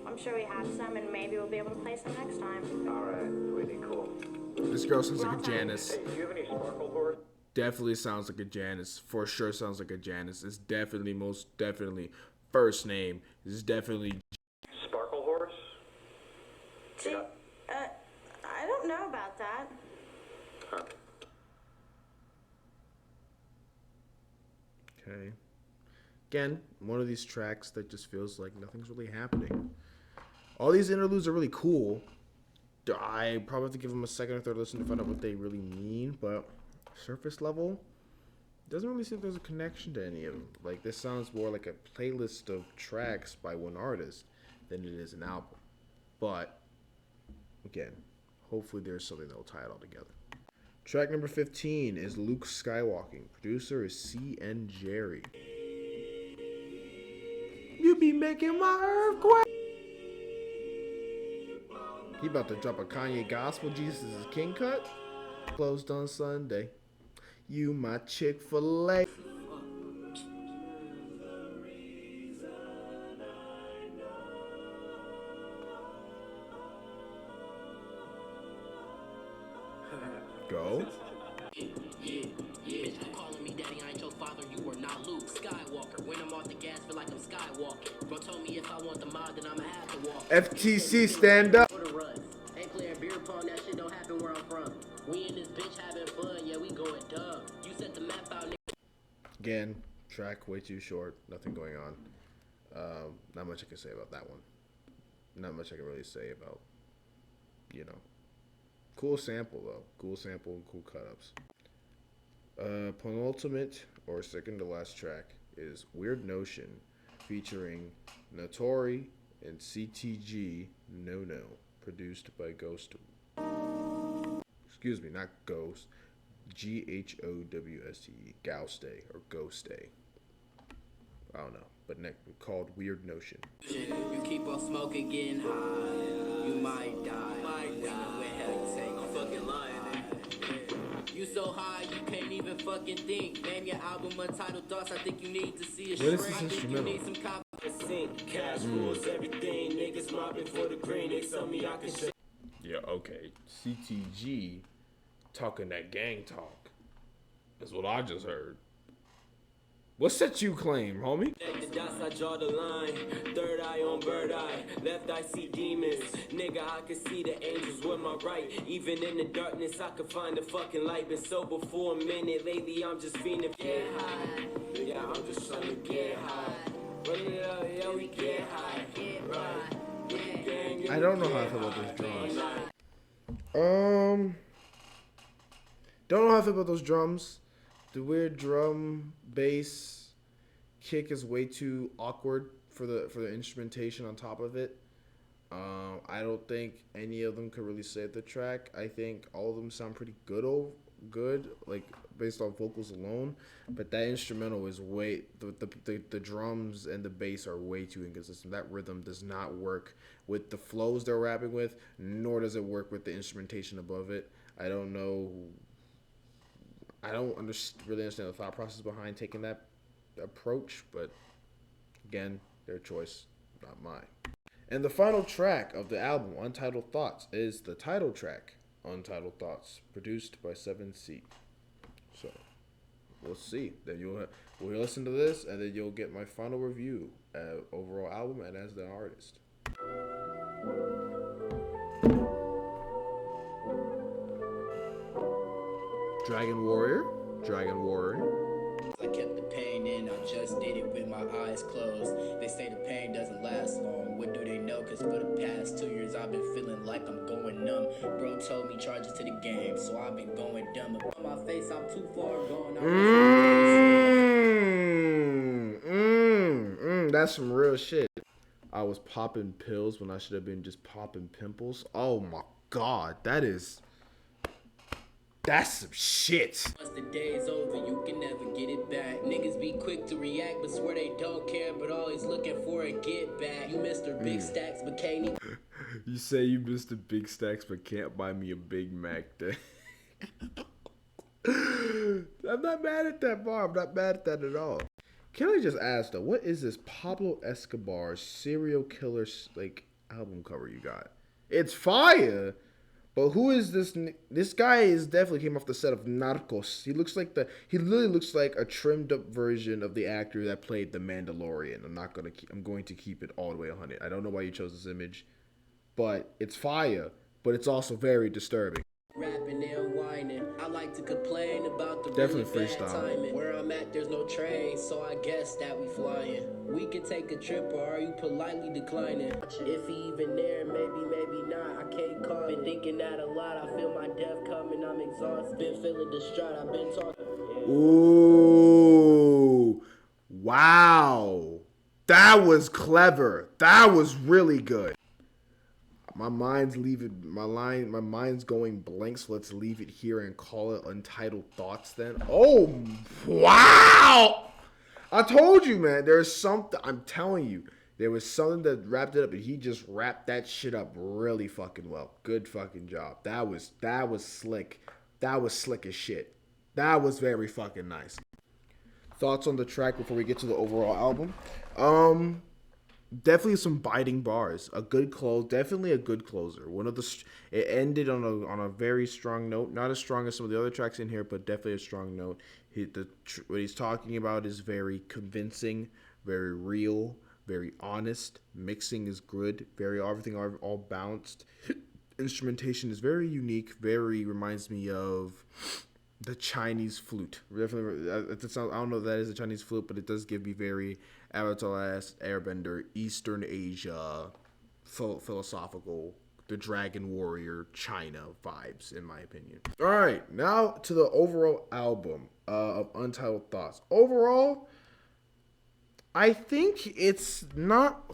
Speaker 8: I'm sure we have some, and maybe we'll be able to play some next time.
Speaker 5: All right, really cool.
Speaker 1: This girl sounds like a Janice.
Speaker 10: Hey, do you have any sparkle horse?
Speaker 1: Definitely sounds like a Janice. For sure sounds like a Janice. It's definitely, most definitely, first name is definitely
Speaker 10: Sparkle horse?
Speaker 8: Gee, I don't know about that.
Speaker 10: Huh.
Speaker 1: Okay. Again, one of these tracks that just feels like nothing's really happening. All these interludes are really cool. I probably have to give them a second or third listen to find out what they really mean, but surface level, doesn't really seem like there's a connection to any of them. Like, this sounds more like a playlist of tracks by one artist than it is an album. But, again, hopefully there's something that will tie it all together. Track number 15 is Luke Skywalking. Producer is C.N. Jerry. You be making my earthquake. He about to drop a Kanye Gospel Jesus is King cut. Closed on Sunday. You my Chick-fil-A. Go.
Speaker 2: Yeah, bitch, you calling me daddy, I ain't your father, you are not Luke Skywalker. When I'm off the gas, feel like I'm skywalking. Bro told me if I want the mod, then I'ma have to walk.
Speaker 1: FTC, stand up.
Speaker 2: Ain't playing beer pong, that shit don't happen where I'm from. We in this bitch having fun, yeah, we going dumb. You set the map out, nigga.
Speaker 1: Again, track way too short, nothing going on. Not much I can say about that one. Not much I can really say about, you know. Cool sample, though. Cool sample and cool cut-ups. Penultimate, or second to last track, is Weird Notion, featuring Notori and CTG No No, produced by Ghost. Excuse me, not Ghost. Ghowste, Gauste, or Ghoste. I don't know, but called Weird Notion.
Speaker 2: You keep on smoking, getting high, you might die. I'm fucking lying. You so high, you can't even fucking think. Name your album Untitled Thoughts. I think you need to see a
Speaker 1: What is
Speaker 2: shrink.
Speaker 1: this instrumental?
Speaker 2: You need some copy.
Speaker 5: Cash rules everything. Niggas mobbing for the green. They tell me I can shit.
Speaker 1: Yeah, okay. CTG talking that gang talk. That's what I just heard. What's that you claim, homie?
Speaker 5: The dots, I draw the line. Third eye on bird eye. Left eye see demons. Nigga, I can see the angels with my right. Even in the darkness, I can find the fucking light. Been sober for a minute. Lately, I'm just fiending. Get high. Yeah, I'm just trying to get high. Run it up, yeah, we get high. Right.
Speaker 1: I don't know how I feel about those drums. Don't know how I feel about those drums. The weird drum bass kick is way too awkward for the instrumentation on top of it. I don't think any of them could really save the track. I think all of them sound pretty good, like based on vocals alone. But that instrumental is way the drums and the bass are way too inconsistent. That rhythm does not work with the flows they're rapping with, nor does it work with the instrumentation above it. I don't know. I don't really understand the thought process behind taking that approach, but again, their choice, not mine. And the final track of the album, Untitled Thoughts, is the title track, Untitled Thoughts, produced by 7C. So, we'll see. Then we'll listen to this, and then you'll get my final review of overall album and as the artist. Dragon Warrior.
Speaker 2: I kept the pain in, I just did it with my eyes closed. They say the pain doesn't last long. What do they know? Cause for the past 2 years I've been feeling like I'm going numb. Bro told me charge it to the game, so I've been going dumb. On my face, I'm too far gone.
Speaker 1: That's some real shit. I was popping pills when I should have been just popping pimples. Oh my god, that's some shit.
Speaker 2: Once the day is over, you can never get it back. Niggas be quick to react, but swear they don't care, but always looking for a get back. You Mr. Big Stacks, but can't even.
Speaker 1: You say you Mr. Big Stacks, but can't buy me a Big Mac. I'm not mad at that bar. I'm not mad at that at all. Can I just ask though, what is this Pablo Escobar serial killer like album cover you got? It's fire. But who is this? This guy is definitely came off the set of Narcos. He literally looks like a trimmed up version of the actor that played the Mandalorian. I'm going to keep it all the way 100. I don't know why you chose this image, but it's fire. But it's also very disturbing.
Speaker 2: Rapping and whining. I like to complain about the
Speaker 1: Definitely
Speaker 2: really bad
Speaker 1: freestyle.
Speaker 2: timing. Where I'm at, there's no train, so I guess that we flying. We can take a trip, or are you politely declining? If he even there, maybe not. I can't call. Been thinking that a lot. I feel my death coming. I'm exhausted. Been feeling distraught. I've been talking.
Speaker 1: Ooh, wow, that was clever. That was really good. My mind's going blank, so let's leave it here and call it Untitled Thoughts then. Oh, wow! I told you, man, there's something, I'm telling you, there was something that wrapped it up, and he just wrapped that shit up really fucking well. Good fucking job. That was slick. That was slick as shit. That was very fucking nice. Thoughts on the track before we get to the overall album? Definitely some biting bars. A good close. Definitely a good closer. It ended on a very strong note. Not as strong as some of the other tracks in here, but definitely a strong note. What he's talking about is very convincing, very real, very honest. Mixing is good. Everything all balanced. Instrumentation is very unique. Very reminds me of the Chinese flute. Definitely, I don't know if that is a Chinese flute, but it does give me very Avatar: Last Airbender, Eastern Asia, philosophical, the Dragon Warrior, China vibes, in my opinion. All right, now to the overall album of Untitled Thoughts. Overall, I think it's not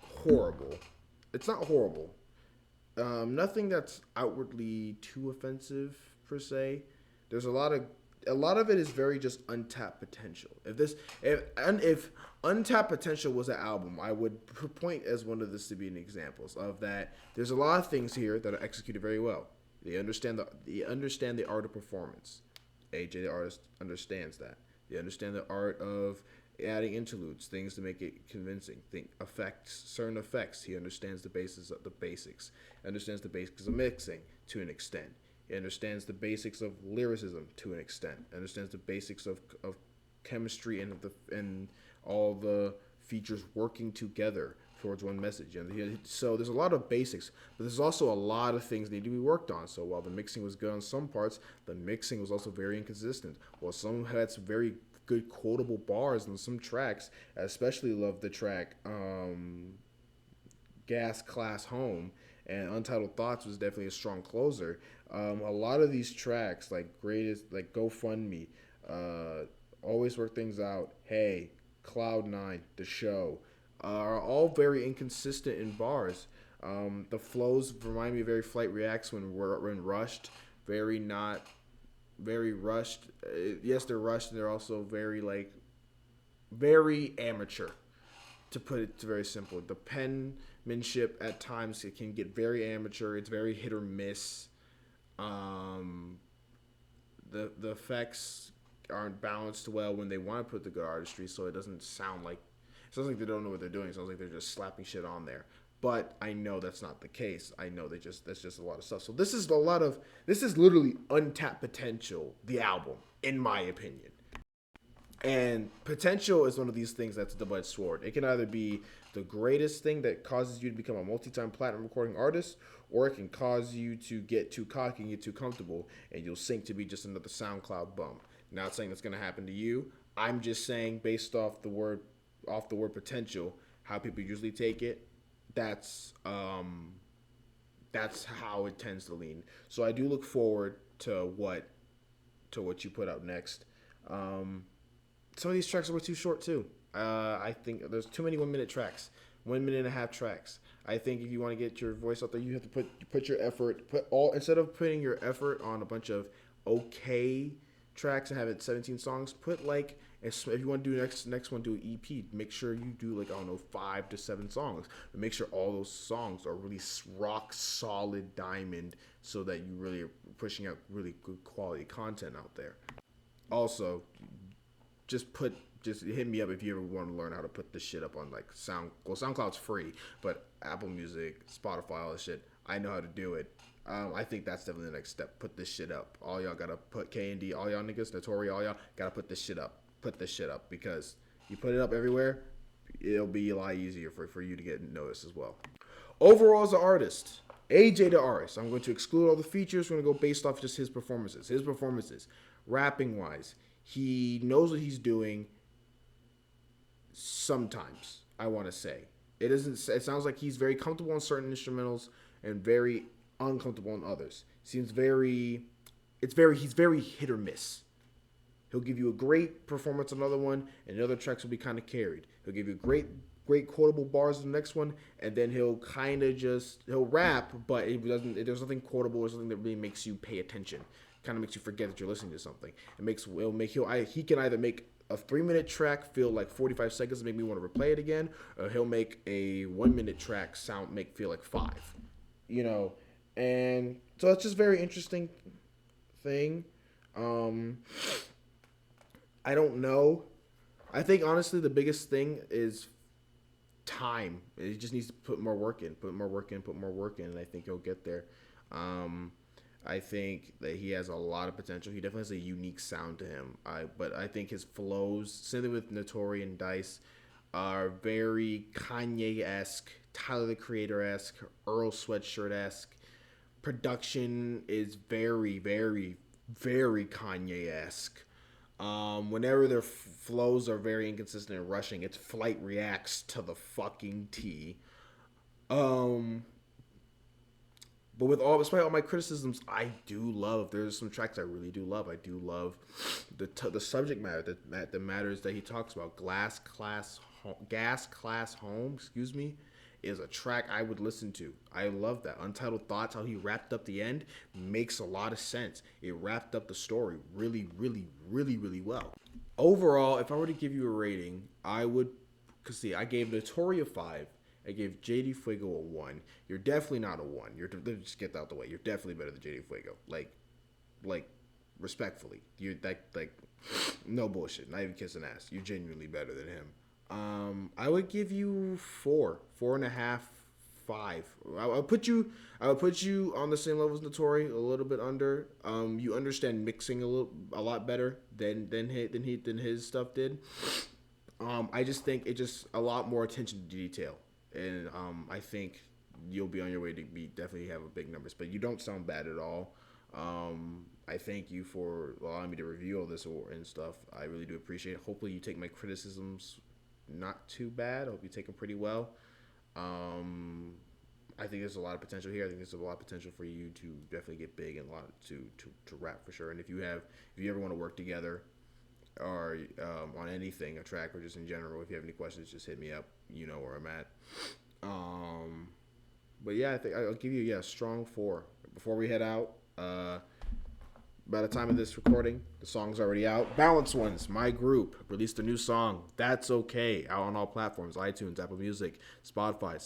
Speaker 1: horrible. It's not horrible. Nothing that's outwardly too offensive per se. There's a lot of it is very just untapped potential. If Untapped Potential was an album, I would point as one of this to be an examples of that. There's a lot of things here that are executed very well. They understand the art of performance. AJ, the artist, understands that. They understand the art of adding interludes, things to make it convincing. Certain effects. He understands the basics. He understands the basics of mixing to an extent. He understands the basics of lyricism to an extent. He understands the basics of chemistry and all the features working together towards one message. So there's a lot of basics, but there's also a lot of things that need to be worked on. So while the mixing was good on some parts, the mixing was also very inconsistent. While some had some very good quotable bars on some tracks, I especially love the track Gas Class Home, and Untitled Thoughts was definitely a strong closer. A lot of these tracks, like Gofundme, Always Work Things Out, Hey, Cloud9, The Show, are all very inconsistent in bars. The flows remind me of very Flight Reacts when rushed, very rushed. Yes, they're rushed, and they're also very amateur. To put it very simple, the penmanship at times it can get very amateur. It's very hit or miss. The effects aren't balanced well when they want to put the good artistry, so it sounds like they don't know what they're doing. It sounds like they're just slapping shit on there. But I know that's not the case. I know that's just a lot of stuff. So this is literally untapped potential, the album, in my opinion. And potential is one of these things that's a double-edged sword. It can either be the greatest thing that causes you to become a multi-time platinum recording artist, or it can cause you to get too cocky and get too comfortable, and you'll sink to be just another SoundCloud bum. Not saying that's going to happen to you. I'm just saying, based off the word potential, how people usually take it. That's how it tends to lean. So I do look forward to what you put out next. Some of these tracks are too short too. I think there's too many 1 minute tracks, 1 minute and a half tracks. I think if you want to get your voice out there, you have to put your effort. Instead of putting your effort on a bunch of okay tracks and have it 17 songs, put if you want to do next one, do an EP. Make sure you do 5 to 7 songs, but make sure all those songs are really rock solid diamond, so that you really are pushing out really good quality content out there. Also, just hit me up if you ever want to learn how to put this shit up on SoundCloud's free, but Apple Music, Spotify, all this shit, I know how to do it. I think that's definitely the next step. Put this shit up. All y'all gotta put K&D, all y'all niggas, Notori, all y'all gotta put this shit up. Put this shit up, because you put it up everywhere, it'll be a lot easier for you to get noticed as well. Overall, as an artist, AJ the artist, I'm going to exclude all the features. We're going to go based off just his performances. Rapping wise, he knows what he's doing sometimes, I want to say. It sounds like he's very comfortable on certain instrumentals and very uncomfortable on others. He's very hit or miss. He'll give you a great performance on another one, and the other tracks will be kind of carried. He'll give you great quotable bars in the next one, and then he'll rap, but there's nothing quotable or something that really makes you pay attention. Kind of makes you forget that you're listening to something. He can either make a 3-minute track feel like 45 seconds and make me want to replay it again, or he'll make a 1-minute track feel like 5. And so it's just a very interesting thing. I don't know. I think honestly the biggest thing is time. He just needs to put more work in, and I think he'll get there. I think that he has a lot of potential. He definitely has a unique sound to him. But I think his flows, same with Notori and Dice, are very Kanye-esque, Tyler the Creator-esque, Earl Sweatshirt-esque. Production is very, very, very Kanye-esque. Whenever their flows are very inconsistent and rushing, it's Flight Reacts to the fucking T. But despite all my criticisms, I do love. There's some tracks I really do love. I do love the subject matter that matters that he talks about. Gas Class Home, is a track I would listen to. I love that. Untitled Thoughts, how he wrapped up the end, makes a lot of sense. It wrapped up the story really, really, really, really well. Overall, if I were to give you a rating, I would, I gave Notori a 5. I gave JD Fuego a 1. You're definitely not a 1. Let's just get that out the way. You're definitely better than JD Fuego. Like, respectfully. You're no bullshit. Not even kissing ass. You're genuinely better than him. I would give you 4.5, 5. I would put you on the same level as Notori, a little bit under. You understand mixing a lot better than his stuff did. I just think it just a lot more attention to detail. And I think you'll be on your way to definitely have a big numbers. But you don't sound bad at all. I thank you for allowing me to review all this and stuff. I really do appreciate it. Hopefully you take my criticisms not too bad. I hope you take them pretty well. I think there's a lot of potential here. I think there's a lot of potential for you to definitely get big and a lot to rap for sure. And if you ever want to work together or on anything, a track or just in general, if you have any questions, just hit me up. You know where I'm at. But yeah, I think I'll give you strong 4. Before we head out, by the time of this recording, the song's already out. Balance Ones, my group, released a new song, That's Okay, out on all platforms, iTunes, Apple Music, Spotify,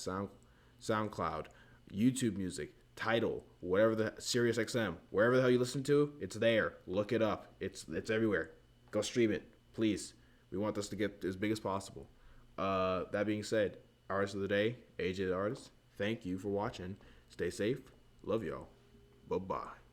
Speaker 1: SoundCloud, YouTube Music, Tidal, whatever the Sirius XM, wherever the hell you listen to, it's there. Look it up. It's everywhere. Go stream it, please. We want this to get as big as possible. That being said, Artist of the Day, AJ the Artist. Thank you for watching. Stay safe. Love y'all. Bye-bye.